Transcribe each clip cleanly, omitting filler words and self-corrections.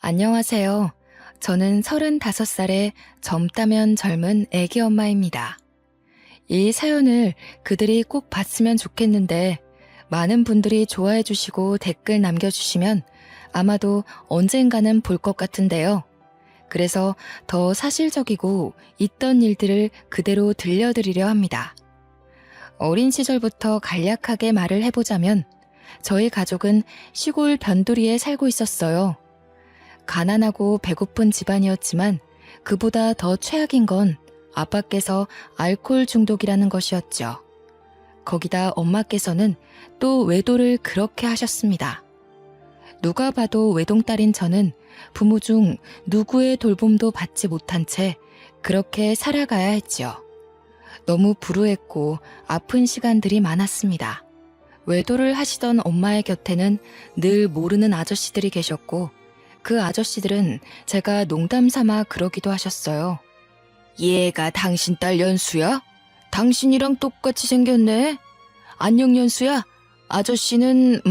안녕하세요. 저는 35살의 젊다면 젊은 애기 엄마입니다. 이 사연을 그들이 꼭 봤으면 좋겠는데 많은 분들이 좋아해 주시고 댓글 남겨주시면 아마도 언젠가는 볼 것 같은데요. 그래서 더 사실적이고 있던 일들을 그대로 들려드리려 합니다. 어린 시절부터 간략하게 말을 해보자면 저희 가족은 시골 변두리에 살고 있었어요. 가난하고 배고픈 집안이었지만 그보다 더 최악인 건 아빠께서 알코올 중독이라는 것이었죠. 거기다 엄마께서는 또 외도를 그렇게 하셨습니다. 누가 봐도 외동딸인 저는 부모 중 누구의 돌봄도 받지 못한 채 그렇게 살아가야 했지요. 너무 불우했고 아픈 시간들이 많았습니다. 외도를 하시던 엄마의 곁에는 늘 모르는 아저씨들이 계셨고 그 아저씨들은 제가 농담 삼아 그러기도 하셨어요. 얘가 당신 딸 연수야? 당신이랑 똑같이 생겼네? 안녕 연수야. 아저씨는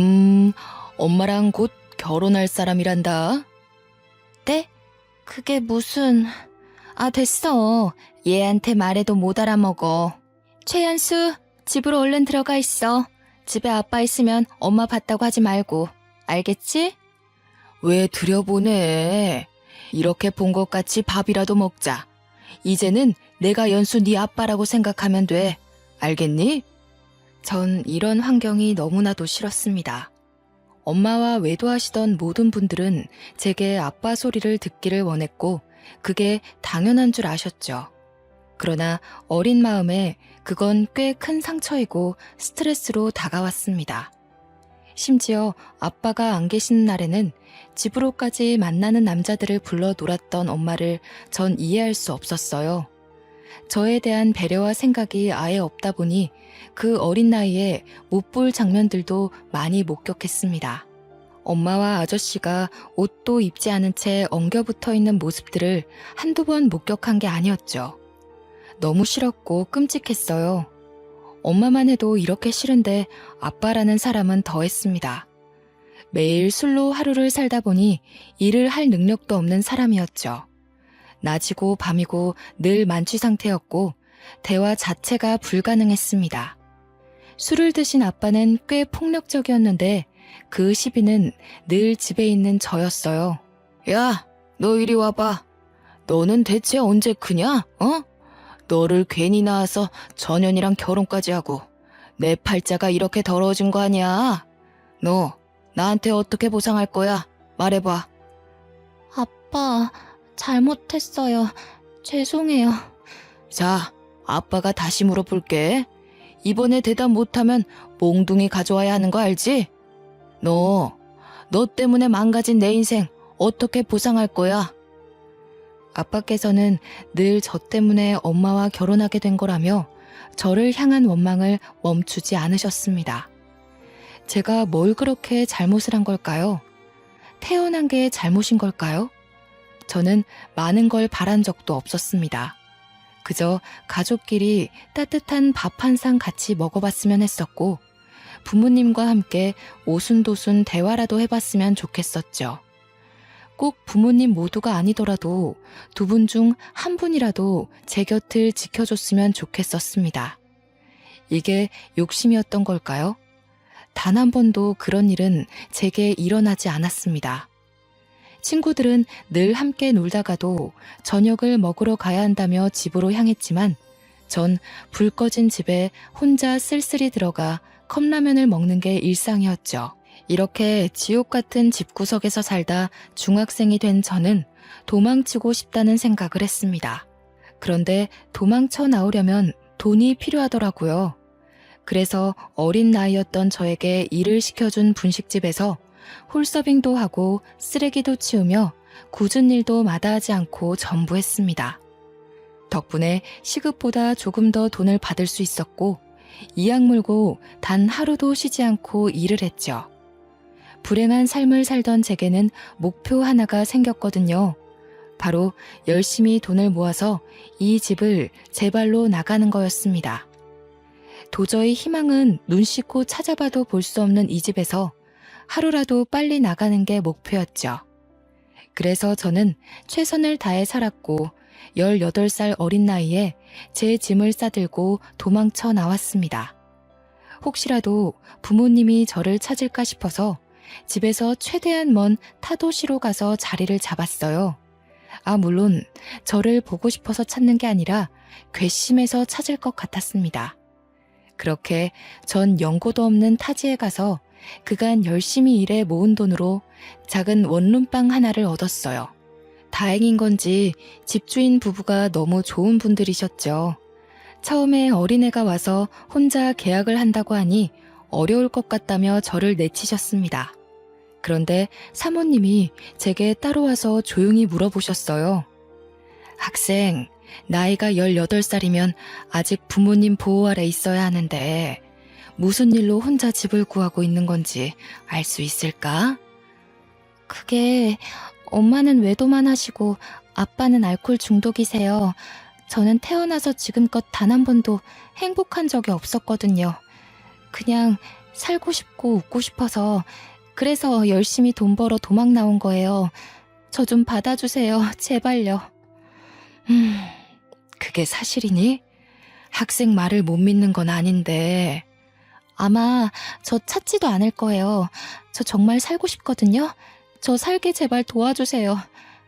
엄마랑 곧 결혼할 사람이란다. 네? 그게 무슨... 됐어. 얘한테 말해도 못 알아먹어. 최연수, 집으로 얼른 들어가 있어. 집에 아빠 있으면 엄마 봤다고 하지 말고. 알겠지? 왜 들여보내? 이렇게 본 것 같이 밥이라도 먹자. 이제는 내가 연수 네 아빠라고 생각하면 돼. 알겠니? 전 이런 환경이 너무나도 싫었습니다. 엄마와 외도하시던 모든 분들은 제게 아빠 소리를 듣기를 원했고 그게 당연한 줄 아셨죠. 그러나 어린 마음에 그건 꽤 큰 상처이고 스트레스로 다가왔습니다. 심지어 아빠가 안 계시는 날에는 집으로까지 만나는 남자들을 불러 놀았던 엄마를 전 이해할 수 없었어요. 저에 대한 배려와 생각이 아예 없다 보니 그 어린 나이에 못 볼 장면들도 많이 목격했습니다. 엄마와 아저씨가 옷도 입지 않은 채 엉겨붙어 있는 모습들을 한두 번 목격한 게 아니었죠. 너무 싫었고 끔찍했어요. 엄마만 해도 이렇게 싫은데 아빠라는 사람은 더했습니다. 매일 술로 하루를 살다 보니 일을 할 능력도 없는 사람이었죠. 낮이고 밤이고 늘 만취 상태였고 대화 자체가 불가능했습니다. 술을 드신 아빠는 꽤 폭력적이었는데 그 시비는 늘 집에 있는 저였어요. 야, 너 이리 와봐. 너는 대체 언제 크냐? 너를 괜히 낳아서 전현이랑 결혼까지 하고 내 팔자가 이렇게 더러워진 거 아니야? 너 나한테 어떻게 보상할 거야? 말해봐. 아빠, 잘못했어요. 죄송해요. 자, 아빠가 다시 물어볼게. 이번에 대답 못하면 몽둥이 가져와야 하는 거 알지? 너 때문에 망가진 내 인생 어떻게 보상할 거야? 아빠께서는 늘 저 때문에 엄마와 결혼하게 된 거라며 저를 향한 원망을 멈추지 않으셨습니다. 제가 뭘 그렇게 잘못을 한 걸까요? 태어난 게 잘못인 걸까요? 저는 많은 걸 바란 적도 없었습니다. 그저 가족끼리 따뜻한 밥 한 상 같이 먹어봤으면 했었고 부모님과 함께 오순도순 대화라도 해봤으면 좋겠었죠. 꼭 부모님 모두가 아니더라도 두 분 중 한 분이라도 제 곁을 지켜줬으면 좋겠었습니다. 이게 욕심이었던 걸까요? 단 한 번도 그런 일은 제게 일어나지 않았습니다. 친구들은 늘 함께 놀다가도 저녁을 먹으러 가야 한다며 집으로 향했지만 전 불 꺼진 집에 혼자 쓸쓸히 들어가 컵라면을 먹는 게 일상이었죠. 이렇게 지옥 같은 집구석에서 살다 중학생이 된 저는 도망치고 싶다는 생각을 했습니다. 그런데 도망쳐 나오려면 돈이 필요하더라고요. 그래서 어린 나이였던 저에게 일을 시켜준 분식집에서 홀서빙도 하고 쓰레기도 치우며 굳은 일도 마다하지 않고 전부했습니다. 덕분에 시급보다 조금 더 돈을 받을 수 있었고 이악 물고 단 하루도 쉬지 않고 일을 했죠. 불행한 삶을 살던 제게는 목표 하나가 생겼거든요. 바로 열심히 돈을 모아서 이 집을 제 발로 나가는 거였습니다. 도저히 희망은 눈 씻고 찾아봐도 볼 수 없는 이 집에서 하루라도 빨리 나가는 게 목표였죠. 그래서 저는 최선을 다해 살았고 18살 어린 나이에 제 짐을 싸들고 도망쳐 나왔습니다. 혹시라도 부모님이 저를 찾을까 싶어서 집에서 최대한 먼 타도시로 가서 자리를 잡았어요. 물론 저를 보고 싶어서 찾는 게 아니라 괘씸해서 찾을 것 같았습니다. 그렇게 전 연고도 없는 타지에 가서 그간 열심히 일해 모은 돈으로 작은 원룸방 하나를 얻었어요. 다행인 건지 집주인 부부가 너무 좋은 분들이셨죠. 처음에 어린애가 와서 혼자 계약을 한다고 하니 어려울 것 같다며 저를 내치셨습니다. 그런데 사모님이 제게 따로 와서 조용히 물어보셨어요. 학생, 나이가 18살이면 아직 부모님 보호 아래 있어야 하는데 무슨 일로 혼자 집을 구하고 있는 건지 알 수 있을까? 그게 엄마는 외도만 하시고 아빠는 알코올 중독이세요. 저는 태어나서 지금껏 단 한 번도 행복한 적이 없었거든요. 그냥 살고 싶고 웃고 싶어서 그래서 열심히 돈 벌어 도망 나온 거예요. 저 좀 받아주세요. 제발요. 그게 사실이니? 학생 말을 못 믿는 건 아닌데. 아마 저 찾지도 않을 거예요. 저 정말 살고 싶거든요. 저 살게 제발 도와주세요.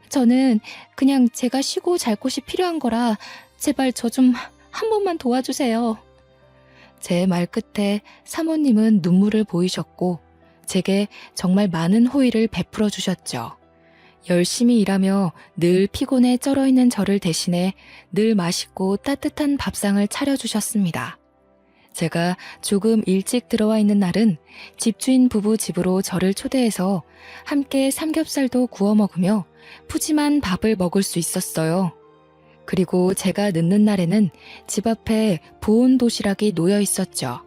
저는 그냥 제가 쉬고 잘 곳이 필요한 거라 제발 저 좀 한 번만 도와주세요. 제 말 끝에 사모님은 눈물을 보이셨고 제게 정말 많은 호의를 베풀어 주셨죠. 열심히 일하며 늘 피곤에 쩔어있는 저를 대신해 늘 맛있고 따뜻한 밥상을 차려주셨습니다. 제가 조금 일찍 들어와 있는 날은 집주인 부부 집으로 저를 초대해서 함께 삼겹살도 구워 먹으며 푸짐한 밥을 먹을 수 있었어요. 그리고 제가 늦는 날에는 집 앞에 보온 도시락이 놓여 있었죠.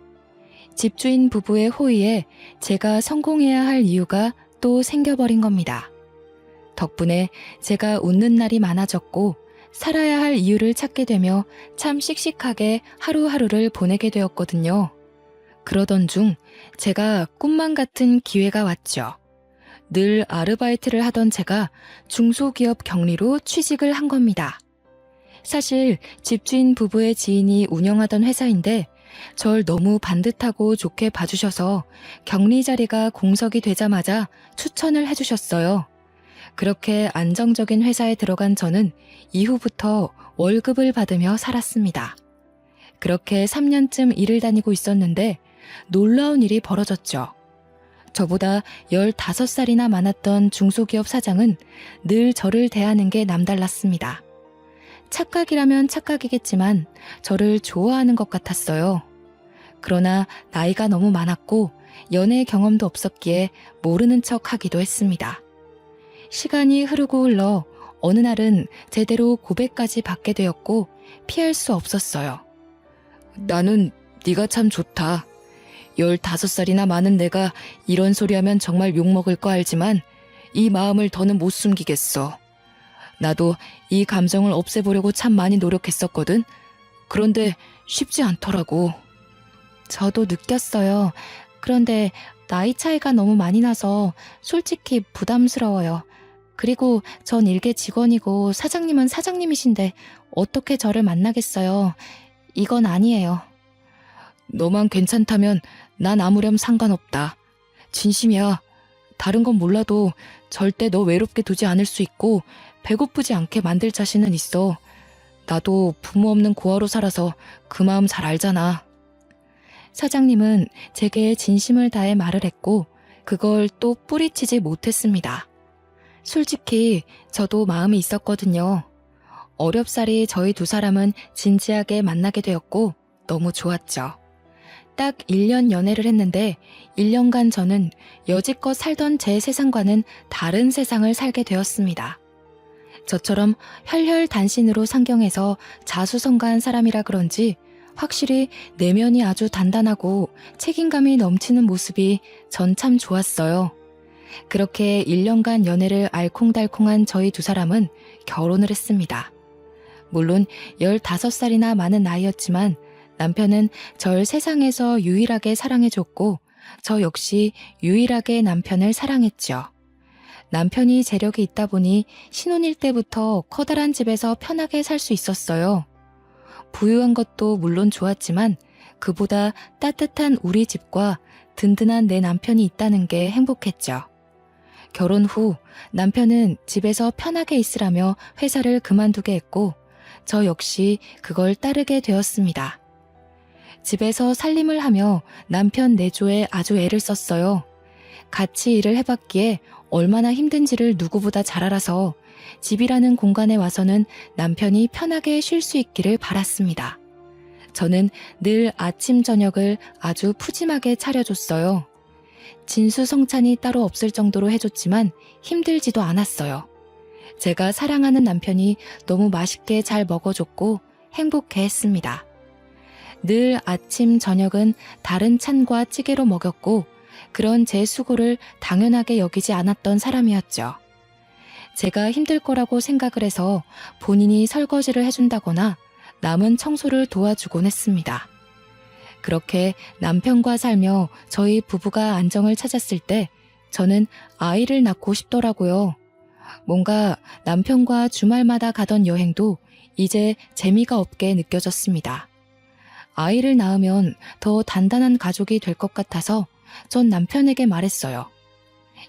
집주인 부부의 호의에 제가 성공해야 할 이유가 또 생겨버린 겁니다. 덕분에 제가 웃는 날이 많아졌고 살아야 할 이유를 찾게 되며 참 씩씩하게 하루하루를 보내게 되었거든요. 그러던 중 제가 꿈만 같은 기회가 왔죠. 늘 아르바이트를 하던 제가 중소기업 경리로 취직을 한 겁니다. 사실 집주인 부부의 지인이 운영하던 회사인데 절 너무 반듯하고 좋게 봐주셔서 격리 자리가 공석이 되자마자 추천을 해주셨어요. 그렇게 안정적인 회사에 들어간 저는 이후부터 월급을 받으며 살았습니다. 그렇게 3년쯤 일을 다니고 있었는데 놀라운 일이 벌어졌죠. 저보다 15살이나 많았던 중소기업 사장은 늘 저를 대하는 게 남달랐습니다. 착각이라면 착각이겠지만 저를 좋아하는 것 같았어요. 그러나 나이가 너무 많았고 연애 경험도 없었기에 모르는 척 하기도 했습니다. 시간이 흐르고 흘러 어느 날은 제대로 고백까지 받게 되었고 피할 수 없었어요. 나는 네가 참 좋다. 15살이나 많은 내가 이런 소리 하면 정말 욕먹을 거 알지만 이 마음을 더는 못 숨기겠어. 나도 이 감정을 없애보려고 참 많이 노력했었거든. 그런데 쉽지 않더라고. 저도 느꼈어요. 그런데 나이 차이가 너무 많이 나서 솔직히 부담스러워요. 그리고 전 일개 직원이고 사장님은 사장님이신데 어떻게 저를 만나겠어요. 이건 아니에요. 너만 괜찮다면 난 아무렴 상관없다. 진심이야. 다른 건 몰라도 절대 너 외롭게 두지 않을 수 있고 배고프지 않게 만들 자신은 있어. 나도 부모 없는 고아로 살아서 그 마음 잘 알잖아. 사장님은 제게 진심을 다해 말을 했고 그걸 또 뿌리치지 못했습니다. 솔직히 저도 마음이 있었거든요. 어렵사리 저희 두 사람은 진지하게 만나게 되었고 너무 좋았죠. 딱 1년 연애를 했는데 1년간 저는 여지껏 살던 제 세상과는 다른 세상을 살게 되었습니다. 저처럼 혈혈단신으로 상경해서 자수성가한 사람이라 그런지 확실히 내면이 아주 단단하고 책임감이 넘치는 모습이 전 참 좋았어요. 그렇게 1년간 연애를 알콩달콩한 저희 두 사람은 결혼을 했습니다. 물론 15살이나 많은 나이였지만 남편은 절 세상에서 유일하게 사랑해줬고 저 역시 유일하게 남편을 사랑했죠. 남편이 재력이 있다 보니 신혼일 때부터 커다란 집에서 편하게 살 수 있었어요. 부유한 것도 물론 좋았지만 그보다 따뜻한 우리 집과 든든한 내 남편이 있다는 게 행복했죠. 결혼 후 남편은 집에서 편하게 있으라며 회사를 그만두게 했고 저 역시 그걸 따르게 되었습니다. 집에서 살림을 하며 남편 내조에 아주 애를 썼어요. 같이 일을 해봤기에 얼마나 힘든지를 누구보다 잘 알아서 집이라는 공간에 와서는 남편이 편하게 쉴 수 있기를 바랐습니다. 저는 늘 아침 저녁을 아주 푸짐하게 차려줬어요. 진수성찬이 따로 없을 정도로 해줬지만 힘들지도 않았어요. 제가 사랑하는 남편이 너무 맛있게 잘 먹어줬고 행복해했습니다. 늘 아침 저녁은 다른 찬과 찌개로 먹였고 그런 제 수고를 당연하게 여기지 않았던 사람이었죠. 제가 힘들 거라고 생각을 해서 본인이 설거지를 해준다거나 남은 청소를 도와주곤 했습니다. 그렇게 남편과 살며 저희 부부가 안정을 찾았을 때 저는 아이를 낳고 싶더라고요. 뭔가 남편과 주말마다 가던 여행도 이제 재미가 없게 느껴졌습니다. 아이를 낳으면 더 단단한 가족이 될 것 같아서 전 남편에게 말했어요.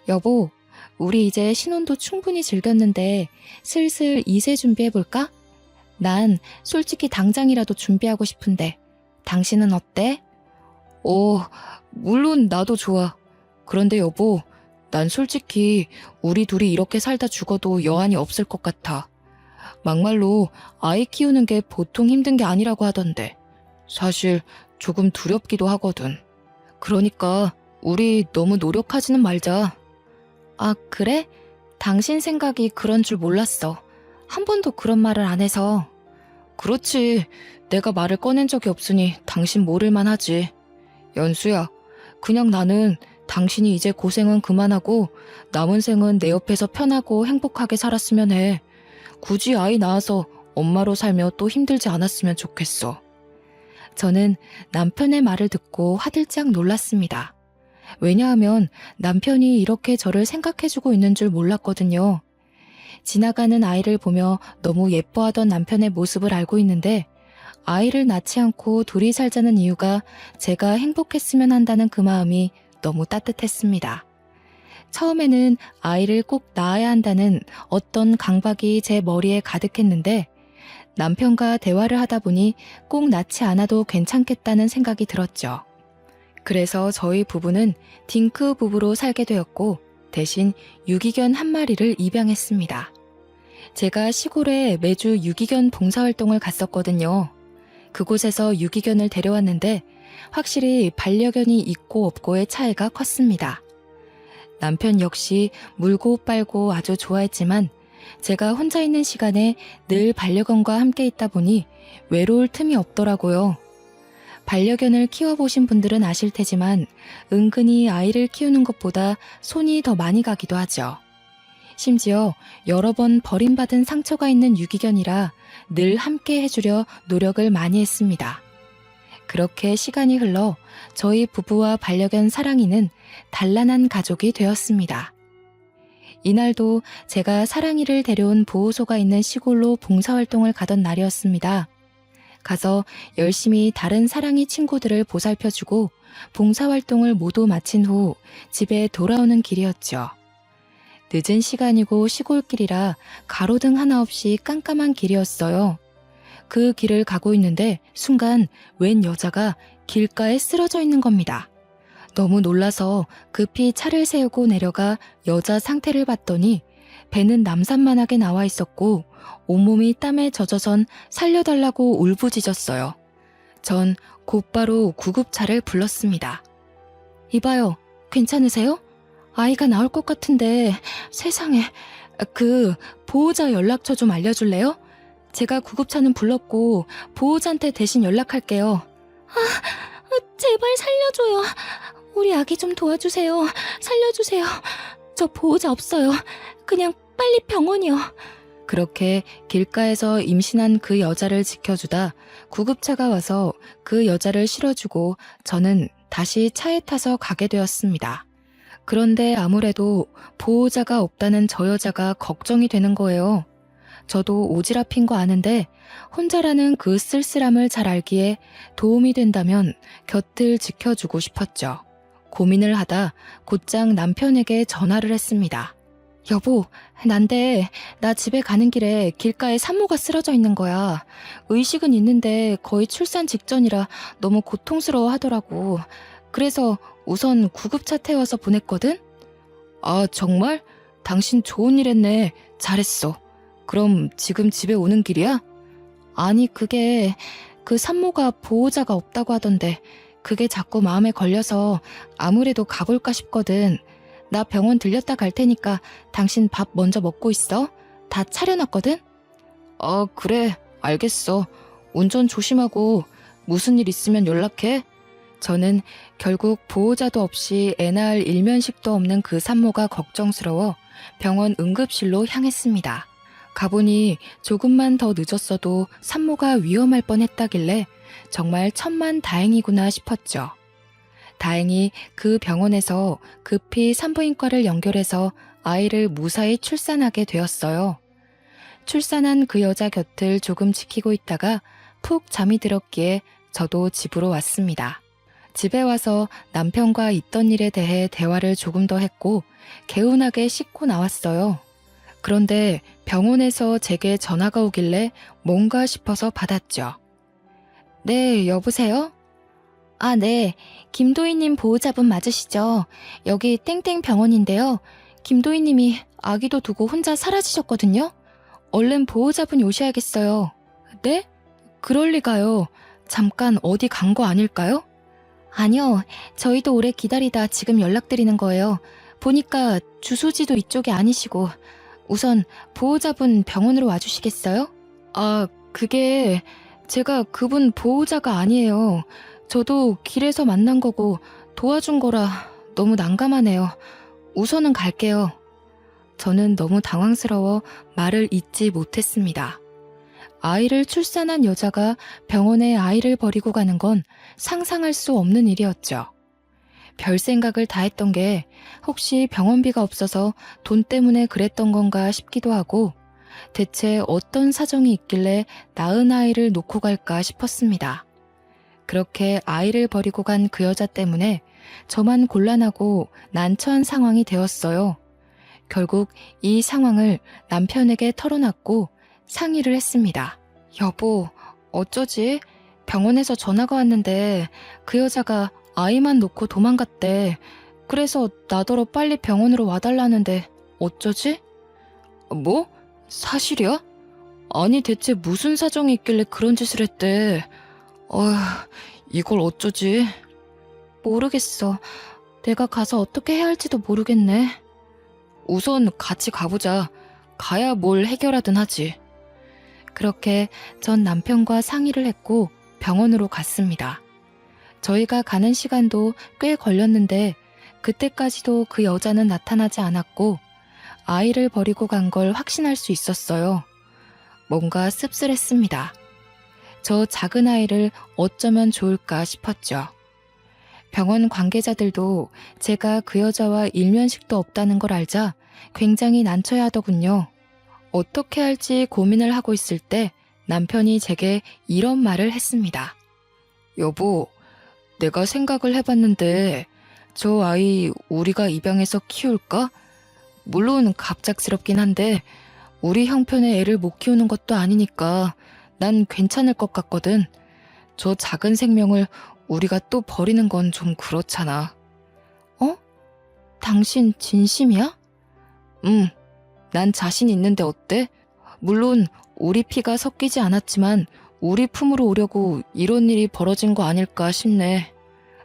여보, 우리 이제 신혼도 충분히 즐겼는데 슬슬 이세 준비해볼까? 난 솔직히 당장이라도 준비하고 싶은데 당신은 어때? 물론 나도 좋아. 그런데 여보, 난 솔직히 우리 둘이 이렇게 살다 죽어도 여한이 없을 것 같아. 막말로 아이 키우는 게 보통 힘든 게 아니라고 하던데 사실 조금 두렵기도 하거든. 그러니까 우리 너무 노력하지는 말자. 아, 그래? 당신 생각이 그런 줄 몰랐어. 한 번도 그런 말을 안 해서. 그렇지. 내가 말을 꺼낸 적이 없으니 당신 모를만 하지. 연수야, 그냥 나는 당신이 이제 고생은 그만하고 남은 생은 내 옆에서 편하고 행복하게 살았으면 해. 굳이 아이 낳아서 엄마로 살며 또 힘들지 않았으면 좋겠어. 저는 남편의 말을 듣고 화들짝 놀랐습니다. 왜냐하면 남편이 이렇게 저를 생각해주고 있는 줄 몰랐거든요. 지나가는 아이를 보며 너무 예뻐하던 남편의 모습을 알고 있는데 아이를 낳지 않고 둘이 살자는 이유가 제가 행복했으면 한다는 그 마음이 너무 따뜻했습니다. 처음에는 아이를 꼭 낳아야 한다는 어떤 강박이 제 머리에 가득했는데 남편과 대화를 하다 보니 꼭 낳지 않아도 괜찮겠다는 생각이 들었죠. 그래서 저희 부부는 딩크 부부로 살게 되었고 대신 유기견 한 마리를 입양했습니다. 제가 시골에 매주 유기견 봉사활동을 갔었거든요. 그곳에서 유기견을 데려왔는데 확실히 반려견이 있고 없고의 차이가 컸습니다. 남편 역시 물고 빨고 아주 좋아했지만 제가 혼자 있는 시간에 늘 반려견과 함께 있다 보니 외로울 틈이 없더라고요. 반려견을 키워보신 분들은 아실 테지만 은근히 아이를 키우는 것보다 손이 더 많이 가기도 하죠. 심지어 여러 번 버림받은 상처가 있는 유기견이라 늘 함께 해주려 노력을 많이 했습니다. 그렇게 시간이 흘러 저희 부부와 반려견 사랑이는 단란한 가족이 되었습니다. 이날도 제가 사랑이를 데려온 보호소가 있는 시골로 봉사활동을 가던 날이었습니다. 가서 열심히 다른 사랑이 친구들을 보살펴주고 봉사활동을 모두 마친 후 집에 돌아오는 길이었죠. 늦은 시간이고 시골길이라 가로등 하나 없이 깜깜한 길이었어요. 그 길을 가고 있는데 순간 웬 여자가 길가에 쓰러져 있는 겁니다. 너무 놀라서 급히 차를 세우고 내려가 여자 상태를 봤더니 배는 남산만하게 나와 있었고 온몸이 땀에 젖어선 살려달라고 울부짖었어요. 전 곧바로 구급차를 불렀습니다. 이봐요, 괜찮으세요? 아이가 나올 것 같은데 세상에, 보호자 연락처 좀 알려줄래요? 제가 구급차는 불렀고 보호자한테 대신 연락할게요. 제발 살려줘요. 우리 아기 좀 도와주세요. 살려주세요. 저 보호자 없어요. 그냥 빨리 병원이요. 그렇게 길가에서 임신한 그 여자를 지켜주다 구급차가 와서 그 여자를 실어주고 저는 다시 차에 타서 가게 되었습니다. 그런데 아무래도 보호자가 없다는 저 여자가 걱정이 되는 거예요. 저도 오지랖인 거 아는데 혼자라는 그 쓸쓸함을 잘 알기에 도움이 된다면 곁을 지켜주고 싶었죠. 고민을 하다 곧장 남편에게 전화를 했습니다. 여보, 난데 나 집에 가는 길에 길가에 산모가 쓰러져 있는 거야. 의식은 있는데 거의 출산 직전이라 너무 고통스러워 하더라고. 그래서 우선 구급차 태워서 보냈거든? 아, 정말? 당신 좋은 일 했네. 잘했어. 그럼 지금 집에 오는 길이야? 아니, 그 산모가 보호자가 없다고 하던데 그게 자꾸 마음에 걸려서 아무래도 가볼까 싶거든. 나 병원 들렸다 갈 테니까 당신 밥 먼저 먹고 있어. 다 차려놨거든? 그래. 알겠어. 운전 조심하고 무슨 일 있으면 연락해. 저는 결국 보호자도 없이 애 낳을 일면식도 없는 그 산모가 걱정스러워 병원 응급실로 향했습니다. 가보니 조금만 더 늦었어도 산모가 위험할 뻔했다길래 정말 천만 다행이구나 싶었죠. 다행히 그 병원에서 급히 산부인과를 연결해서 아이를 무사히 출산하게 되었어요. 출산한 그 여자 곁을 조금 지키고 있다가 푹 잠이 들었기에 저도 집으로 왔습니다. 집에 와서 남편과 있던 일에 대해 대화를 조금 더 했고 개운하게 씻고 나왔어요. 그런데 병원에서 제게 전화가 오길래 뭔가 싶어서 받았죠. 네, 여보세요? 아, 네. 김도희님 보호자분 맞으시죠? 여기 땡땡 병원인데요. 김도희님이 아기도 두고 혼자 사라지셨거든요. 얼른 보호자분이 오셔야겠어요. 네? 그럴 리가요. 잠깐 어디 간 거 아닐까요? 아니요. 저희도 오래 기다리다 지금 연락드리는 거예요. 보니까 주소지도 이쪽이 아니시고 우선 보호자분 병원으로 와주시겠어요? 아, 그게 제가 그분 보호자가 아니에요. 저도 길에서 만난 거고 도와준 거라 너무 난감하네요. 우선은 갈게요. 저는 너무 당황스러워 말을 잇지 못했습니다. 아이를 출산한 여자가 병원에 아이를 버리고 가는 건 상상할 수 없는 일이었죠. 별 생각을 다 했던 게 혹시 병원비가 없어서 돈 때문에 그랬던 건가 싶기도 하고 대체 어떤 사정이 있길래 낳은 아이를 놓고 갈까 싶었습니다. 그렇게 아이를 버리고 간 그 여자 때문에 저만 곤란하고 난처한 상황이 되었어요. 결국 이 상황을 남편에게 털어놨고 상의를 했습니다. 여보, 어쩌지? 병원에서 전화가 왔는데 그 여자가 아이만 놓고 도망갔대. 그래서 나더러 빨리 병원으로 와달라는데 어쩌지? 뭐? 사실이야? 아니 대체 무슨 사정이 있길래 그런 짓을 했대? 어휴, 이걸 어쩌지? 모르겠어. 내가 가서 어떻게 해야 할지도 모르겠네. 우선 같이 가보자. 가야 뭘 해결하든 하지. 그렇게 전 남편과 상의를 했고 병원으로 갔습니다. 저희가 가는 시간도 꽤 걸렸는데 그때까지도 그 여자는 나타나지 않았고 아이를 버리고 간 걸 확신할 수 있었어요. 뭔가 씁쓸했습니다. 저 작은 아이를 어쩌면 좋을까 싶었죠. 병원 관계자들도 제가 그 여자와 일면식도 없다는 걸 알자 굉장히 난처해하더군요. 어떻게 할지 고민을 하고 있을 때 남편이 제게 이런 말을 했습니다. 여보, 내가 생각을 해봤는데 저 아이 우리가 입양해서 키울까? 물론 갑작스럽긴 한데 우리 형편의 애를 못 키우는 것도 아니니까 난 괜찮을 것 같거든. 저 작은 생명을 우리가 또 버리는 건 좀 그렇잖아. 어? 당신 진심이야? 난 자신 있는데 어때? 물론 우리 피가 섞이지 않았지만 우리 품으로 오려고 이런 일이 벌어진 거 아닐까 싶네.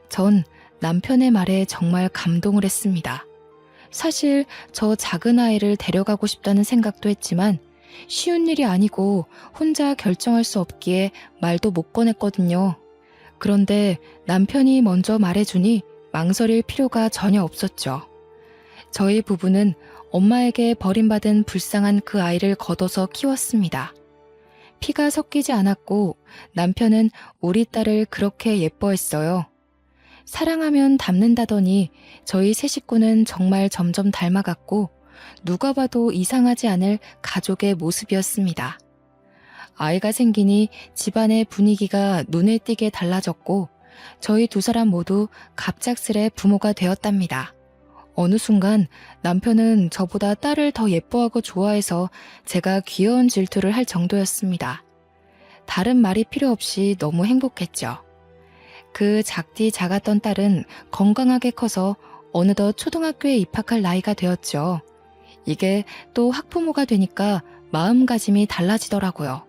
전 남편의 말에 정말 감동을 했습니다. 사실 저 작은 아이를 데려가고 싶다는 생각도 했지만 쉬운 일이 아니고 혼자 결정할 수 없기에 말도 못 꺼냈거든요. 그런데 남편이 먼저 말해주니 망설일 필요가 전혀 없었죠. 저희 부부는 엄마에게 버림받은 불쌍한 그 아이를 걷어서 키웠습니다. 피가 섞이지 않았고 남편은 우리 딸을 그렇게 예뻐했어요. 사랑하면 닮는다더니 저희 세 식구는 정말 점점 닮아갔고 누가 봐도 이상하지 않을 가족의 모습이었습니다. 아이가 생기니 집안의 분위기가 눈에 띄게 달라졌고 저희 두 사람 모두 갑작스레 부모가 되었답니다. 어느 순간 남편은 저보다 딸을 더 예뻐하고 좋아해서 제가 귀여운 질투를 할 정도였습니다. 다른 말이 필요 없이 너무 행복했죠. 그 작디 작았던 딸은 건강하게 커서 어느덧 초등학교에 입학할 나이가 되었죠. 이게 또 학부모가 되니까 마음가짐이 달라지더라고요.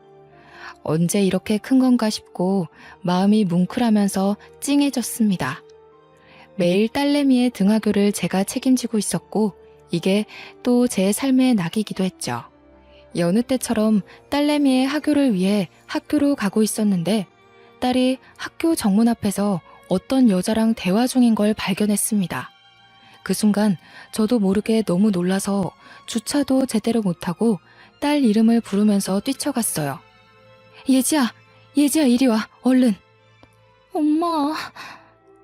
언제 이렇게 큰 건가 싶고 마음이 뭉클하면서 찡해졌습니다. 매일 딸내미의 등하교를 제가 책임지고 있었고 이게 또 제 삶의 낙이기도 했죠. 여느 때처럼 딸내미의 학교를 위해 학교로 가고 있었는데 딸이 학교 정문 앞에서 어떤 여자랑 대화 중인 걸 발견했습니다. 그 순간 저도 모르게 너무 놀라서 주차도 제대로 못하고 딸 이름을 부르면서 뛰쳐갔어요. 예지야, 예지야 이리 와, 얼른. 엄마.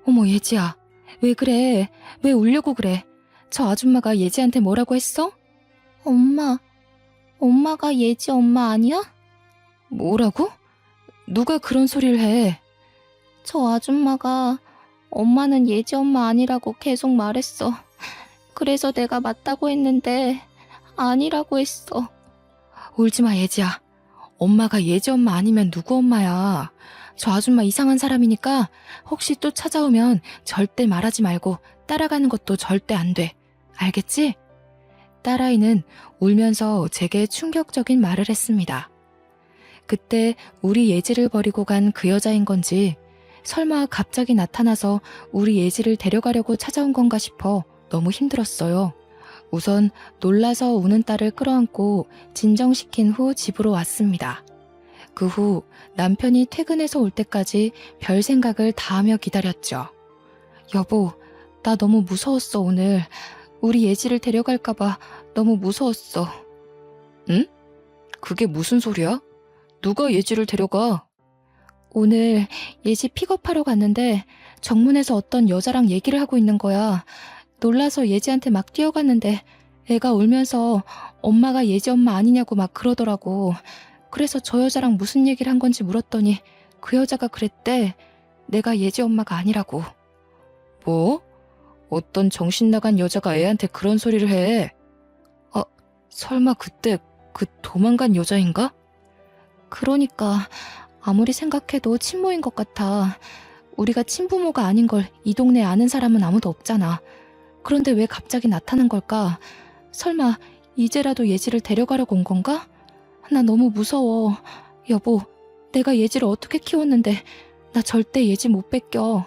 어머 예지야, 왜 그래? 왜 울려고 그래? 저 아줌마가 예지한테 뭐라고 했어? 엄마가 예지 엄마 아니야? 뭐라고? 누가 그런 소리를 해? 저 아줌마가 엄마는 예지 엄마 아니라고 계속 말했어. 그래서 내가 맞다고 했는데 아니라고 했어. 울지마 예지야. 엄마가 예지 엄마 아니면 누구 엄마야? 저 아줌마 이상한 사람이니까 혹시 또 찾아오면 절대 말하지 말고 따라가는 것도 절대 안 돼. 알겠지? 딸아이는 울면서 제게 충격적인 말을 했습니다. 그때 우리 예지를 버리고 간 그 여자인 건지 설마 갑자기 나타나서 우리 예지를 데려가려고 찾아온 건가 싶어 너무 힘들었어요. 우선 놀라서 우는 딸을 끌어안고 진정시킨 후 집으로 왔습니다. 그 후 남편이 퇴근해서 올 때까지 별 생각을 다 하며 기다렸죠. 여보, 나 너무 무서웠어 오늘. 우리 예지를 데려갈까봐 너무 무서웠어. 응? 그게 무슨 소리야? 누가 예지를 데려가? 오늘 예지 픽업하러 갔는데 정문에서 어떤 여자랑 얘기를 하고 있는 거야. 놀라서 예지한테 막 뛰어갔는데 애가 울면서 엄마가 예지 엄마 아니냐고 막 그러더라고. 그래서 저 여자랑 무슨 얘기를 한 건지 물었더니 그 여자가 그랬대. 내가 예지 엄마가 아니라고. 뭐? 어떤 정신 나간 여자가 애한테 그런 소리를 해? 설마 그때 그 도망간 여자인가? 그러니까 아무리 생각해도 친모인 것 같아. 우리가 친부모가 아닌 걸 이 동네에 아는 사람은 아무도 없잖아. 그런데 왜 갑자기 나타난 걸까? 설마 이제라도 예지를 데려가려고 온 건가? 나 너무 무서워. 여보, 내가 예지를 어떻게 키웠는데 나 절대 예지 못 뺏겨.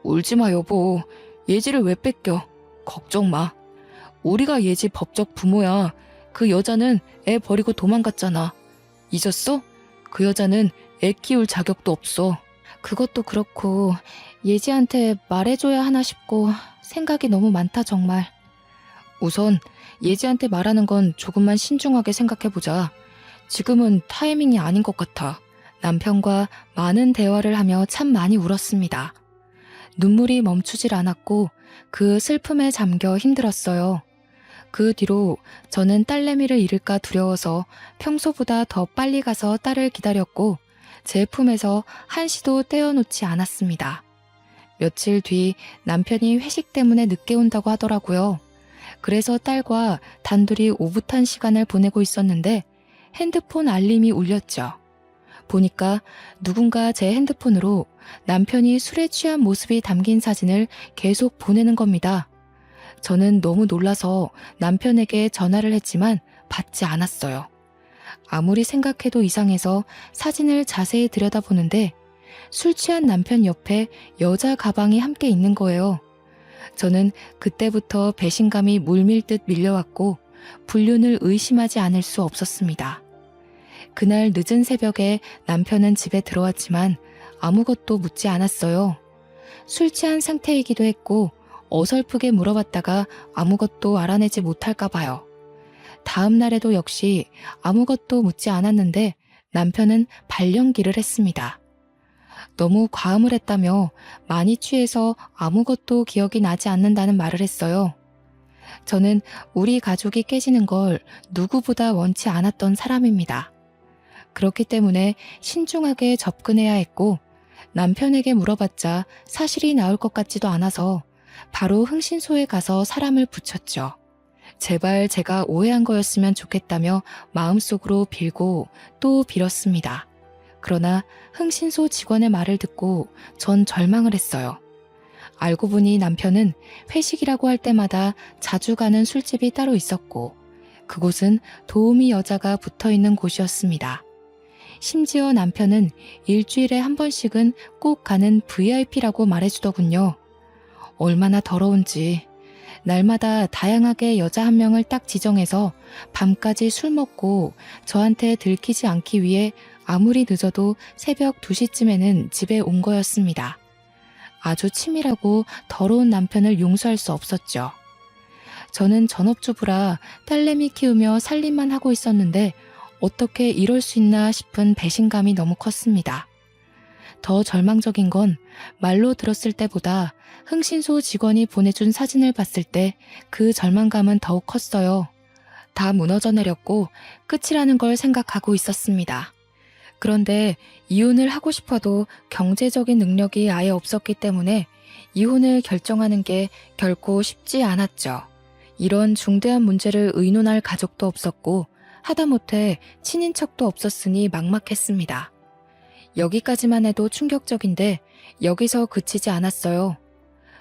울지마 여보. 예지를 왜 뺏겨? 걱정 마. 우리가 예지 법적 부모야. 그 여자는 애 버리고 도망갔잖아. 잊었어? 그 여자는 애 키울 자격도 없어. 그것도 그렇고 예지한테 말해줘야 하나 싶고 생각이 너무 많다 정말. 우선 예지한테 말하는 건 조금만 신중하게 생각해보자. 지금은 타이밍이 아닌 것 같아. 남편과 많은 대화를 하며 참 많이 울었습니다. 눈물이 멈추질 않았고 그 슬픔에 잠겨 힘들었어요. 그 뒤로 저는 딸내미를 잃을까 두려워서 평소보다 더 빨리 가서 딸을 기다렸고 제 품에서 한시도 떼어놓지 않았습니다. 며칠 뒤 남편이 회식 때문에 늦게 온다고 하더라고요. 그래서 딸과 단둘이 오붓한 시간을 보내고 있었는데 핸드폰 알림이 울렸죠. 보니까 누군가 제 핸드폰으로 남편이 술에 취한 모습이 담긴 사진을 계속 보내는 겁니다. 저는 너무 놀라서 남편에게 전화를 했지만 받지 않았어요. 아무리 생각해도 이상해서 사진을 자세히 들여다보는데 술 취한 남편 옆에 여자 가방이 함께 있는 거예요. 저는 그때부터 배신감이 물밀듯 밀려왔고 불륜을 의심하지 않을 수 없었습니다. 그날 늦은 새벽에 남편은 집에 들어왔지만 아무것도 묻지 않았어요. 술 취한 상태이기도 했고 어설프게 물어봤다가 아무것도 알아내지 못할까 봐요. 다음 날에도 역시 아무것도 묻지 않았는데 남편은 발령기를 했습니다. 너무 과음을 했다며 많이 취해서 아무것도 기억이 나지 않는다는 말을 했어요. 저는 우리 가족이 깨지는 걸 누구보다 원치 않았던 사람입니다. 그렇기 때문에 신중하게 접근해야 했고 남편에게 물어봤자 사실이 나올 것 같지도 않아서 바로 흥신소에 가서 사람을 붙였죠. 제발 제가 오해한 거였으면 좋겠다며 마음속으로 빌고 또 빌었습니다. 그러나 흥신소 직원의 말을 듣고 전 절망을 했어요. 알고 보니 남편은 회식이라고 할 때마다 자주 가는 술집이 따로 있었고 그곳은 도우미 여자가 붙어있는 곳이었습니다. 심지어 남편은 일주일에 한 번씩은 꼭 가는 VIP라고 말해주더군요. 얼마나 더러운지. 날마다 다양하게 여자 한 명을 딱 지정해서 밤까지 술 먹고 저한테 들키지 않기 위해 아무리 늦어도 새벽 2시쯤에는 집에 온 거였습니다. 아주 치밀하고 더러운 남편을 용서할 수 없었죠. 저는 전업주부라 딸내미 키우며 살림만 하고 있었는데 어떻게 이럴 수 있나 싶은 배신감이 너무 컸습니다. 더 절망적인 건 말로 들었을 때보다 흥신소 직원이 보내준 사진을 봤을 때 그 절망감은 더욱 컸어요. 다 무너져 내렸고 끝이라는 걸 생각하고 있었습니다. 그런데 이혼을 하고 싶어도 경제적인 능력이 아예 없었기 때문에 이혼을 결정하는 게 결코 쉽지 않았죠. 이런 중대한 문제를 의논할 가족도 없었고 하다못해 친인척도 없었으니 막막했습니다. 여기까지만 해도 충격적인데 여기서 그치지 않았어요.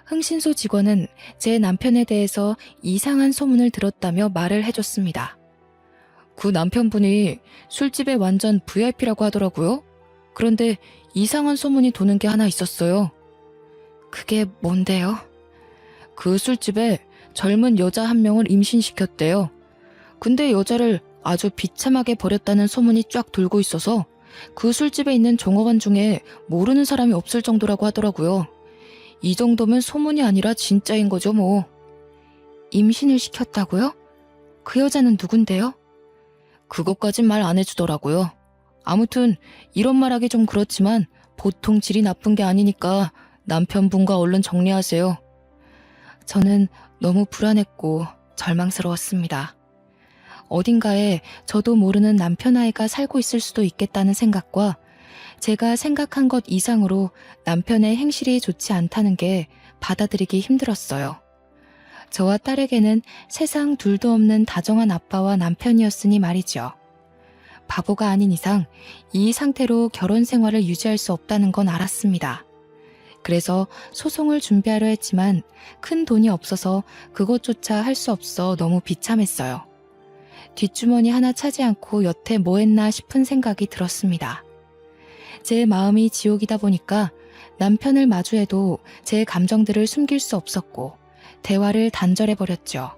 흥신소 직원은 제 남편에 대해서 이상한 소문을 들었다며 말을 해줬습니다. 그 남편분이 술집에 완전 VIP라고 하더라고요. 그런데 이상한 소문이 도는 게 하나 있었어요. 그게 뭔데요? 그 술집에 젊은 여자 한 명을 임신시켰대요. 근데 여자를 아주 비참하게 버렸다는 소문이 쫙 돌고 있어서 그 술집에 있는 종업원 중에 모르는 사람이 없을 정도라고 하더라고요. 이 정도면 소문이 아니라 진짜인 거죠 뭐. 임신을 시켰다고요? 그 여자는 누군데요? 그것까진 말 안 해주더라고요. 아무튼 이런 말하기 좀 그렇지만 보통 질이 나쁜 게 아니니까 남편분과 얼른 정리하세요. 저는 너무 불안했고 절망스러웠습니다. 어딘가에 저도 모르는 남편 아이가 살고 있을 수도 있겠다는 생각과 제가 생각한 것 이상으로 남편의 행실이 좋지 않다는 게 받아들이기 힘들었어요. 저와 딸에게는 세상 둘도 없는 다정한 아빠와 남편이었으니 말이죠. 바보가 아닌 이상 이 상태로 결혼 생활을 유지할 수 없다는 건 알았습니다. 그래서 소송을 준비하려 했지만 큰 돈이 없어서 그것조차 할 수 없어 너무 비참했어요. 뒷주머니 하나 차지 않고 여태 뭐 했나 싶은 생각이 들었습니다. 제 마음이 지옥이다 보니까 남편을 마주해도 제 감정들을 숨길 수 없었고 대화를 단절해버렸죠.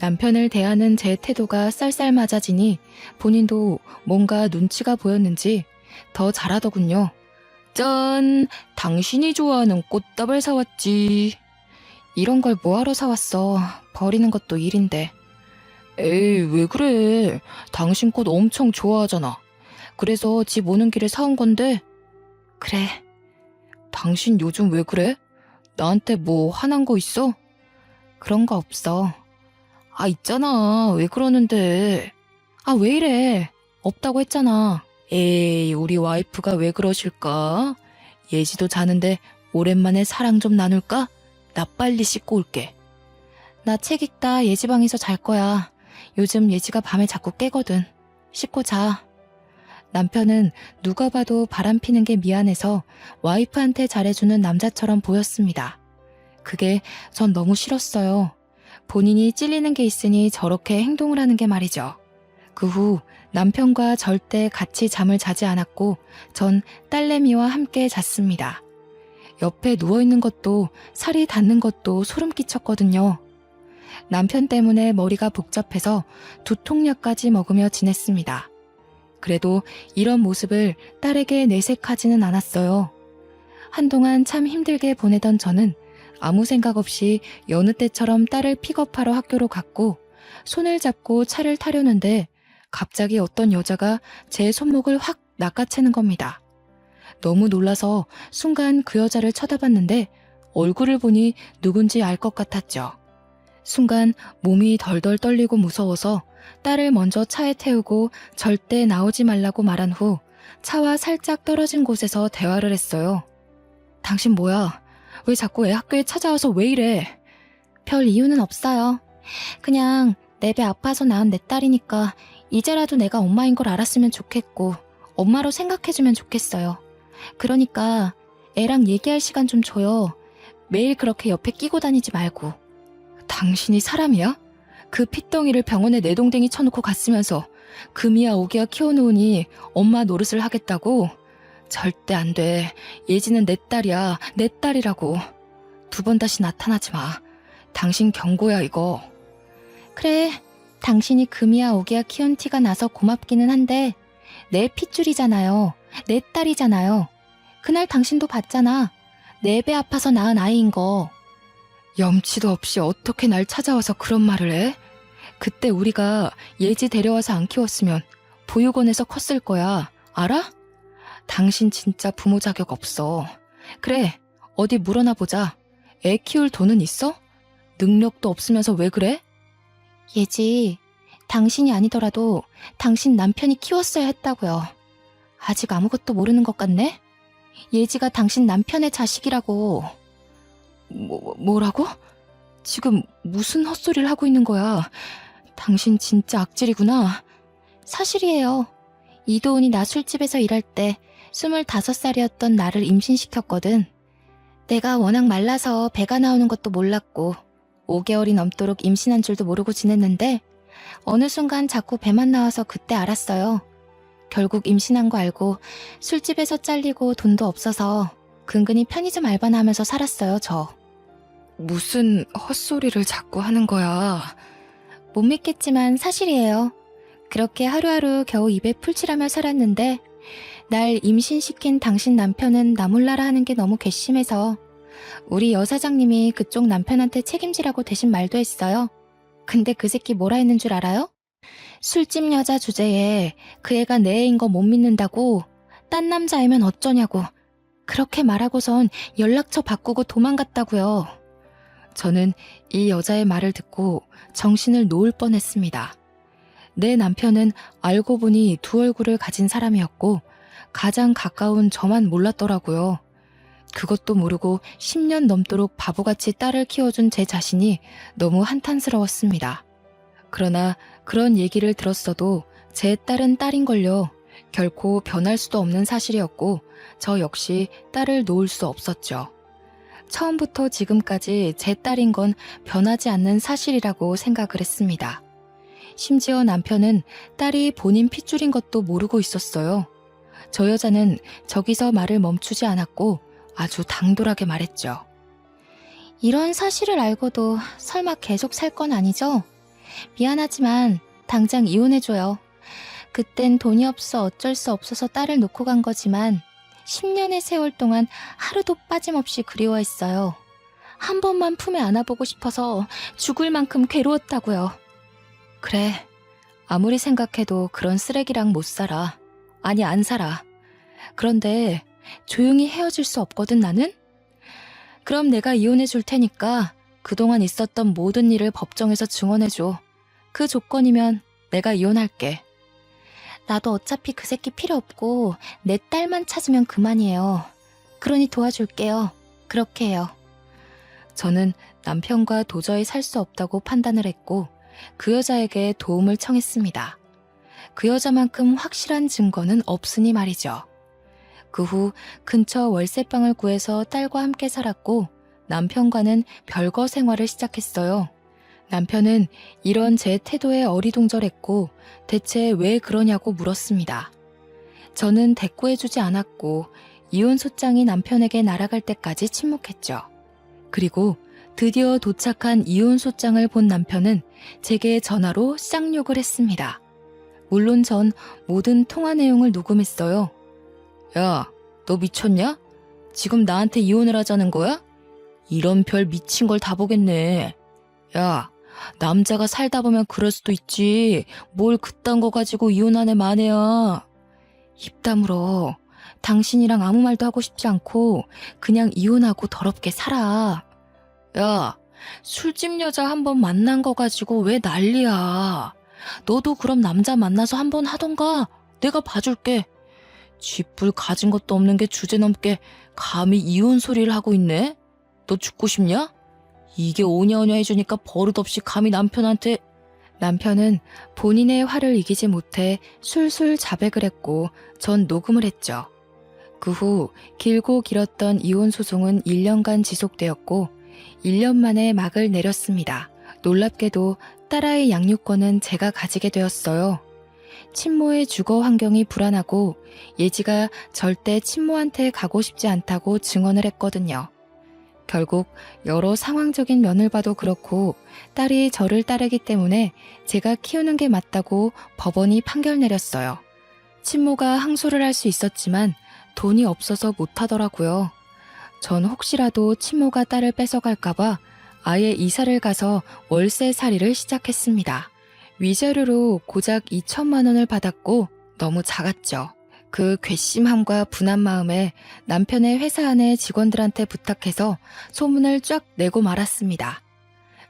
남편을 대하는 제 태도가 쌀쌀맞아지니 본인도 뭔가 눈치가 보였는지 더 잘하더군요. 짠! 당신이 좋아하는 꽃다발 사왔지. 이런 걸 뭐하러 사왔어. 버리는 것도 일인데. 에이, 왜 그래. 당신 꽃 엄청 좋아하잖아. 그래서 집 오는 길에 사온 건데. 그래. 당신 요즘 왜 그래? 나한테 뭐 화난 거 있어? 그런 거 없어. 아, 있잖아. 왜 그러는데. 아, 왜 이래. 없다고 했잖아. 에이, 우리 와이프가 왜 그러실까? 예지도 자는데 오랜만에 사랑 좀 나눌까? 나 빨리 씻고 올게. 나 책 읽다 예지 방에서 잘 거야. 요즘 예지가 밤에 자꾸 깨거든. 씻고 자. 남편은 누가 봐도 바람 피는 게 미안해서 와이프한테 잘해주는 남자처럼 보였습니다. 그게 전 너무 싫었어요. 본인이 찔리는 게 있으니 저렇게 행동을 하는 게 말이죠. 그 후 남편과 절대 같이 잠을 자지 않았고 전 딸내미와 함께 잤습니다. 옆에 누워있는 것도 살이 닿는 것도 소름 끼쳤거든요. 남편 때문에 머리가 복잡해서 두통약까지 먹으며 지냈습니다. 그래도 이런 모습을 딸에게 내색하지는 않았어요. 한동안 참 힘들게 보내던 저는 아무 생각 없이 여느 때처럼 딸을 픽업하러 학교로 갔고 손을 잡고 차를 타려는데 갑자기 어떤 여자가 제 손목을 확 낚아채는 겁니다. 너무 놀라서 순간 그 여자를 쳐다봤는데 얼굴을 보니 누군지 알 것 같았죠. 순간 몸이 덜덜 떨리고 무서워서 딸을 먼저 차에 태우고 절대 나오지 말라고 말한 후 차와 살짝 떨어진 곳에서 대화를 했어요. 당신 뭐야? 왜 자꾸 애 학교에 찾아와서 왜 이래? 별 이유는 없어요. 그냥 내 배 아파서 낳은 내 딸이니까 이제라도 내가 엄마인 걸 알았으면 좋겠고 엄마로 생각해주면 좋겠어요. 그러니까 애랑 얘기할 시간 좀 줘요. 매일 그렇게 옆에 끼고 다니지 말고. 당신이 사람이야? 그 핏덩이를 병원에 내동댕이 쳐놓고 갔으면서 금이야 오기야 키워놓으니 엄마 노릇을 하겠다고? 절대 안 돼. 예지는 내 딸이야. 내 딸이라고. 2번 다시 나타나지 마. 당신 경고야 이거. 그래. 당신이 금이야 오기야 키운 티가 나서 고맙기는 한데 내 핏줄이잖아요. 내 딸이잖아요. 그날 당신도 봤잖아. 내 배 아파서 낳은 아이인 거. 염치도 없이 어떻게 날 찾아와서 그런 말을 해? 그때 우리가 예지 데려와서 안 키웠으면 보육원에서 컸을 거야. 알아? 당신 진짜 부모 자격 없어. 그래, 어디 물어나 보자. 애 키울 돈은 있어? 능력도 없으면서 왜 그래? 예지, 당신이 아니더라도 당신 남편이 키웠어야 했다고요. 아직 아무것도 모르는 것 같네? 예지가 당신 남편의 자식이라고. 뭐라고? 지금 무슨 헛소리를 하고 있는 거야? 당신 진짜 악질이구나. 사실이에요. 이도훈이 나 술집에서 일할 때 25살이었던 나를 임신시켰거든. 내가 워낙 말라서 배가 나오는 것도 몰랐고 5개월이 넘도록 임신한 줄도 모르고 지냈는데 어느 순간 자꾸 배만 나와서 그때 알았어요. 결국 임신한 거 알고 술집에서 잘리고 돈도 없어서 근근히 편의점 알바나 하면서 살았어요, 저. 무슨 헛소리를 자꾸 하는 거야. 못 믿겠지만 사실이에요. 그렇게 하루하루 겨우 입에 풀칠하며 살았는데 날 임신시킨 당신 남편은 나 몰라라 하는 게 너무 괘씸해서 우리 여사장님이 그쪽 남편한테 책임지라고 대신 말도 했어요. 근데 그 새끼 뭐라 했는 줄 알아요? 술집 여자 주제에 그 애가 내 애인 거 못 믿는다고 딴 남자애면 어쩌냐고 그렇게 말하고선 연락처 바꾸고 도망갔다고요. 저는 이 여자의 말을 듣고 정신을 놓을 뻔했습니다. 내 남편은 알고 보니 2 얼굴을 가진 사람이었고 가장 가까운 저만 몰랐더라고요. 그것도 모르고 10년 넘도록 바보같이 딸을 키워준 제 자신이 너무 한탄스러웠습니다. 그러나 그런 얘기를 들었어도 제 딸은 딸인걸요. 결코 변할 수도 없는 사실이었고 저 역시 딸을 놓을 수 없었죠. 처음부터 지금까지 제 딸인 건 변하지 않는 사실이라고 생각을 했습니다. 심지어 남편은 딸이 본인 핏줄인 것도 모르고 있었어요. 저 여자는 저기서 말을 멈추지 않았고 아주 당돌하게 말했죠. 이런 사실을 알고도 설마 계속 살 건 아니죠? 미안하지만 당장 이혼해줘요. 그땐 돈이 없어 어쩔 수 없어서 딸을 놓고 간 거지만 10년의 세월 동안 하루도 빠짐없이 그리워했어요. 한 번만 품에 안아보고 싶어서 죽을 만큼 괴로웠다고요. 그래, 아무리 생각해도 그런 쓰레기랑 못 살아. 아니, 안 살아. 그런데 조용히 헤어질 수 없거든, 나는? 그럼 내가 이혼해 줄 테니까 그동안 있었던 모든 일을 법정에서 증언해줘. 그 조건이면 내가 이혼할게. 나도 어차피 그 새끼 필요 없고 내 딸만 찾으면 그만이에요. 그러니 도와줄게요. 그렇게 해요. 저는 남편과 도저히 살 수 없다고 판단을 했고 그 여자에게 도움을 청했습니다. 그 여자만큼 확실한 증거는 없으니 말이죠. 그 후 근처 월세방을 구해서 딸과 함께 살았고 남편과는 별거 생활을 시작했어요. 남편은 이런 제 태도에 어리둥절했고 대체 왜 그러냐고 물었습니다. 저는 대꾸해주지 않았고 이혼 소장이 남편에게 날아갈 때까지 침묵했죠. 그리고 드디어 도착한 이혼 소장을 본 남편은 제게 전화로 쌍욕을 했습니다. 물론 전 모든 통화 내용을 녹음했어요. 야, 너 미쳤냐? 지금 나한테 이혼을 하자는 거야? 이런 별 미친 걸 다 보겠네. 야, 남자가 살다 보면 그럴 수도 있지. 뭘 그딴 거 가지고 이혼하네 마네야. 입 다물어. 당신이랑 아무 말도 하고 싶지 않고 그냥 이혼하고 더럽게 살아. 야, 술집 여자 한 번 만난 거 가지고 왜 난리야. 너도 그럼 남자 만나서 한 번 하던가. 내가 봐줄게. 쥐뿔 가진 것도 없는 게 주제넘게 감히 이혼 소리를 하고 있네? 너 죽고 싶냐? 이게 오냐오냐 해주니까 버릇없이 감히 남편한테. 남편은 본인의 화를 이기지 못해 술술 자백을 했고 전 녹음을 했죠. 그 후 길고 길었던 이혼 소송은 1년간 지속되었고 1년 만에 막을 내렸습니다. 놀랍게도 딸아이 양육권은 제가 가지게 되었어요. 친모의 주거 환경이 불안하고 예지가 절대 친모한테 가고 싶지 않다고 증언을 했거든요. 결국 여러 상황적인 면을 봐도 그렇고 딸이 저를 따르기 때문에 제가 키우는 게 맞다고 법원이 판결 내렸어요. 친모가 항소를 할 수 있었지만 돈이 없어서 못하더라고요. 전 혹시라도 친모가 딸을 뺏어갈까봐 아예 이사를 가서 월세살이를 시작했습니다. 위자료로 고작 2천만 원을 받았고 너무 작았죠. 그 괘씸함과 분한 마음에 남편의 회사 안의 직원들한테 부탁해서 소문을 쫙 내고 말았습니다.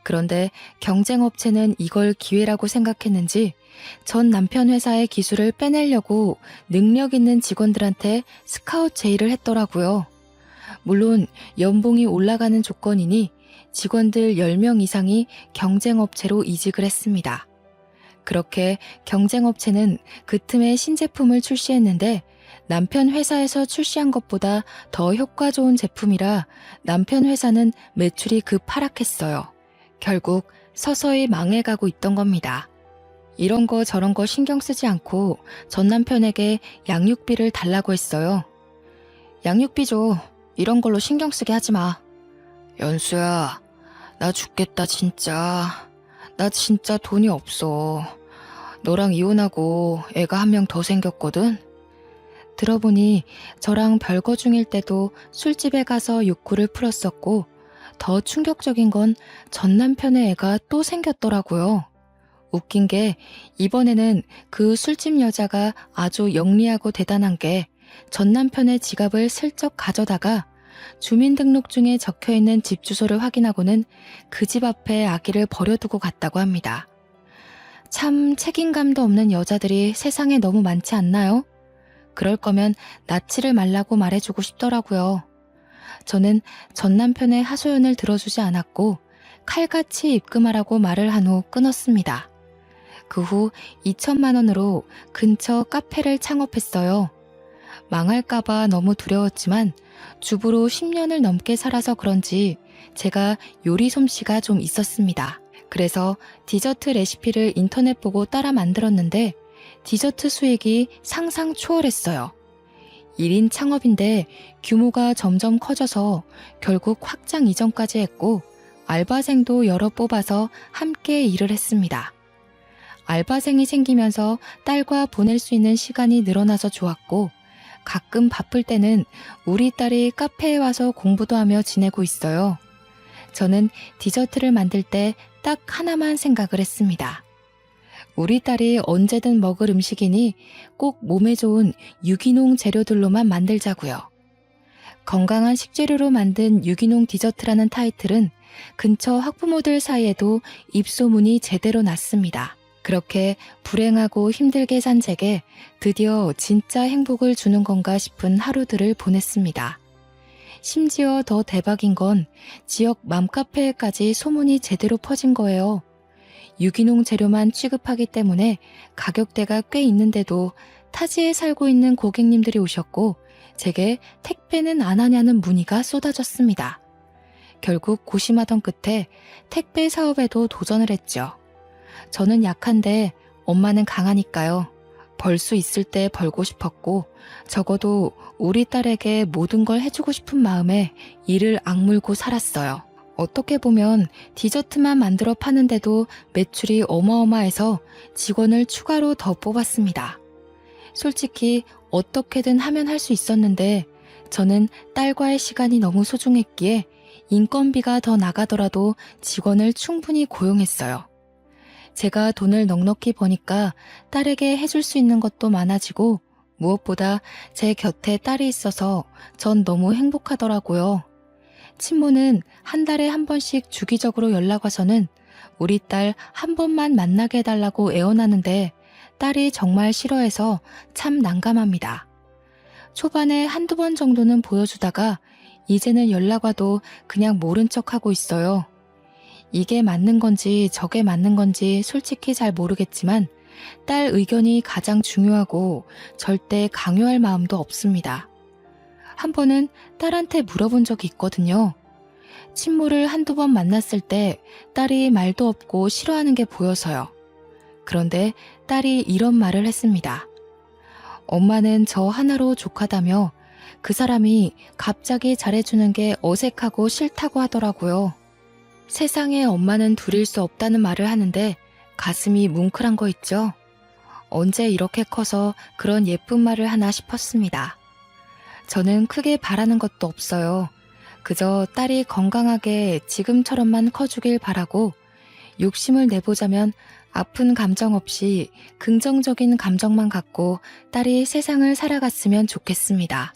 그런데 경쟁업체는 이걸 기회라고 생각했는지 전 남편 회사의 기술을 빼내려고 능력 있는 직원들한테 스카우트 제의를 했더라고요. 물론 연봉이 올라가는 조건이니 직원들 10명 이상이 경쟁업체로 이직을 했습니다. 그렇게 경쟁업체는 그 틈에 신제품을 출시했는데 남편 회사에서 출시한 것보다 더 효과 좋은 제품이라 남편 회사는 매출이 급하락했어요. 결국 서서히 망해가고 있던 겁니다. 이런 거 저런 거 신경 쓰지 않고 전 남편에게 양육비를 달라고 했어요. 양육비 줘. 이런 걸로 신경 쓰게 하지 마. 연수야, 나 죽겠다 진짜. 나 진짜 돈이 없어. 너랑 이혼하고 애가 한 명 더 생겼거든? 들어보니 저랑 별거 중일 때도 술집에 가서 욕구를 풀었었고 더 충격적인 건 전 남편의 애가 또 생겼더라고요. 웃긴 게 이번에는 그 술집 여자가 아주 영리하고 대단한 게 전 남편의 지갑을 슬쩍 가져다가 주민등록증에 적혀있는 집 주소를 확인하고는 그 집 앞에 아기를 버려두고 갔다고 합니다. 참 책임감도 없는 여자들이 세상에 너무 많지 않나요? 그럴 거면 낳지를 말라고 말해주고 싶더라고요. 저는 전 남편의 하소연을 들어주지 않았고 칼같이 입금하라고 말을 한 후 끊었습니다. 그 후 2천만 원으로 근처 카페를 창업했어요. 망할까봐 너무 두려웠지만 주부로 10년을 넘게 살아서 그런지 제가 요리 솜씨가 좀 있었습니다. 그래서 디저트 레시피를 인터넷 보고 따라 만들었는데 디저트 수익이 상상 초월했어요. 1인 창업인데 규모가 점점 커져서 결국 확장 이전까지 했고 알바생도 여러 뽑아서 함께 일을 했습니다. 알바생이 생기면서 딸과 보낼 수 있는 시간이 늘어나서 좋았고 가끔 바쁠 때는 우리 딸이 카페에 와서 공부도 하며 지내고 있어요. 저는 디저트를 만들 때 딱 하나만 생각을 했습니다. 우리 딸이 언제든 먹을 음식이니 꼭 몸에 좋은 유기농 재료들로만 만들자고요. 건강한 식재료로 만든 유기농 디저트라는 타이틀은 근처 학부모들 사이에도 입소문이 제대로 났습니다. 그렇게 불행하고 힘들게 산 제게 드디어 진짜 행복을 주는 건가 싶은 하루들을 보냈습니다. 심지어 더 대박인 건 지역 맘카페에까지 소문이 제대로 퍼진 거예요. 유기농 재료만 취급하기 때문에 가격대가 꽤 있는데도 타지에 살고 있는 고객님들이 오셨고 제게 택배는 안 하냐는 문의가 쏟아졌습니다. 결국 고심하던 끝에 택배 사업에도 도전을 했죠. 저는 약한데 엄마는 강하니까요. 벌 수 있을 때 벌고 싶었고 적어도 우리 딸에게 모든 걸 해주고 싶은 마음에 이를 악물고 살았어요. 어떻게 보면 디저트만 만들어 파는데도 매출이 어마어마해서 직원을 추가로 더 뽑았습니다. 솔직히 어떻게든 하면 할 수 있었는데 저는 딸과의 시간이 너무 소중했기에 인건비가 더 나가더라도 직원을 충분히 고용했어요. 제가 돈을 넉넉히 버니까 딸에게 해줄 수 있는 것도 많아지고 무엇보다 제 곁에 딸이 있어서 전 너무 행복하더라고요. 친모는 한 달에 한 번씩 주기적으로 연락 와서는 우리 딸 한 번만 만나게 해달라고 애원하는데 딸이 정말 싫어해서 참 난감합니다. 초반에 한두 번 정도는 보여주다가 이제는 연락 와도 그냥 모른 척하고 있어요. 이게 맞는 건지 저게 맞는 건지 솔직히 잘 모르겠지만 딸 의견이 가장 중요하고 절대 강요할 마음도 없습니다. 한 번은 딸한테 물어본 적이 있거든요. 친모를 한두 번 만났을 때 딸이 말도 없고 싫어하는 게 보여서요. 그런데 딸이 이런 말을 했습니다. 엄마는 저 하나로 족하다며 그 사람이 갑자기 잘해주는 게 어색하고 싫다고 하더라고요. 세상에 엄마는 둘일 수 없다는 말을 하는데 가슴이 뭉클한 거 있죠? 언제 이렇게 커서 그런 예쁜 말을 하나 싶었습니다. 저는 크게 바라는 것도 없어요. 그저 딸이 건강하게 지금처럼만 커주길 바라고 욕심을 내보자면 아픈 감정 없이 긍정적인 감정만 갖고 딸이 세상을 살아갔으면 좋겠습니다.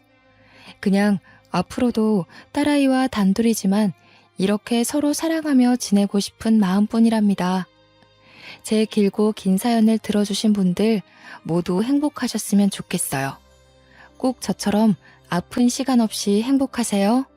그냥 앞으로도 딸아이와 단둘이지만 이렇게 서로 사랑하며 지내고 싶은 마음뿐이랍니다. 제 길고 긴 사연을 들어주신 분들 모두 행복하셨으면 좋겠어요. 꼭 저처럼 아픈 시간 없이 행복하세요.